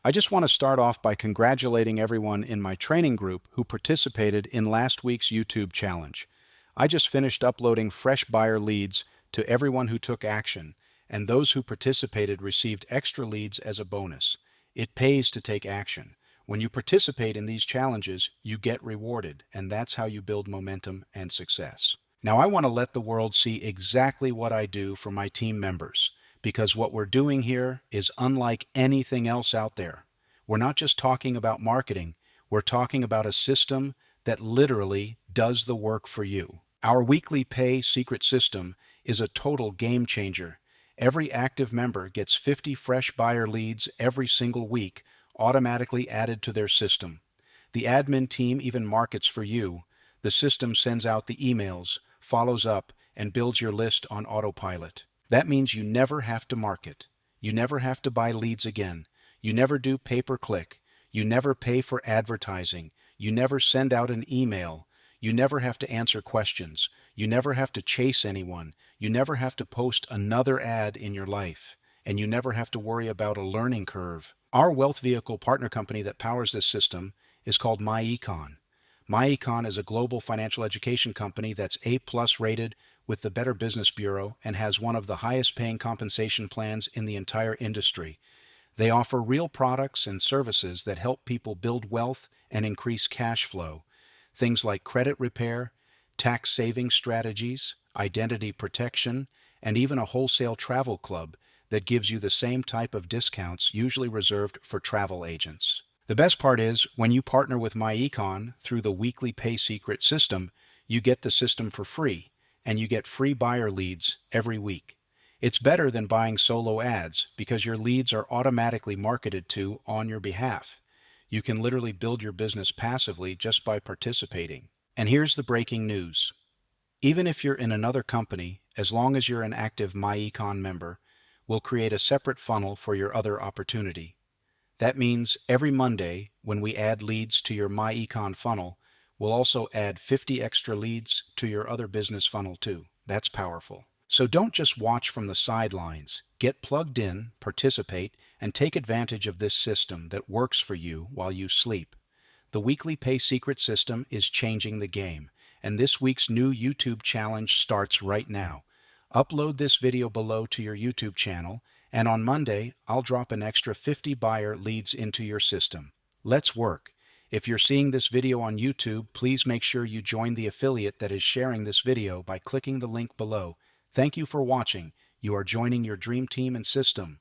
I just want to start off by congratulating everyone in my training group who participated in last week's YouTube challenge. I just finished uploading fresh buyer leads to everyone who took action, and those who participated received extra leads as a bonus. It pays to take action. When you participate in these challenges, you get rewarded, and that's how you build momentum and success. Now, I want to let the world see exactly what I do for my team members, because what we're doing here is unlike anything else out there. We're not just talking about marketing, we're talking about a system that literally does the work for you. Our weekly pay secret system is a total game changer. Every active member gets 50 fresh buyer leads every single week, automatically added to their system. The admin team even markets for you. The system sends out the emails, follows up, and builds your list on autopilot. That means you never have to market. You never have to buy leads again. You never do pay-per-click. You never pay for advertising. You never send out an email. You never have to answer questions. You never have to chase anyone. You never have to post another ad in your life. And you never have to worry about a learning curve. Our wealth vehicle partner company that powers this system is called MyEcon. MyEcon is a global financial education company that's A+ rated with the Better Business Bureau and has one of the highest paying compensation plans in the entire industry. They offer real products and services that help people build wealth and increase cash flow. Things like credit repair, tax saving strategies, identity protection, and even a wholesale travel club that gives you the same type of discounts usually reserved for travel agents. The best part is, when you partner with MyEcon through the weekly pay secret system, you get the system for free, and you get free buyer leads every week. It's better than buying solo ads because your leads are automatically marketed to on your behalf. You can literally build your business passively just by participating. And here's the breaking news. Even if you're in another company, as long as you're an active MyEcon member, we'll create a separate funnel for your other opportunity. That means every Monday, when we add leads to your MyEcon funnel, we'll also add 50 extra leads to your other business funnel too. That's powerful. So don't just watch from the sidelines. Get plugged in, participate, and take advantage of this system that works for you while you sleep. The weekly pay secret system is changing the game, and this week's new YouTube challenge starts right now. Upload this video below to your YouTube channel, and on Monday, I'll drop an extra 50 buyer leads into your system. Let's work. If you're seeing this video on YouTube, please make sure you join the affiliate that is sharing this video by clicking the link below. Thank you for watching. You are joining your dream team and system.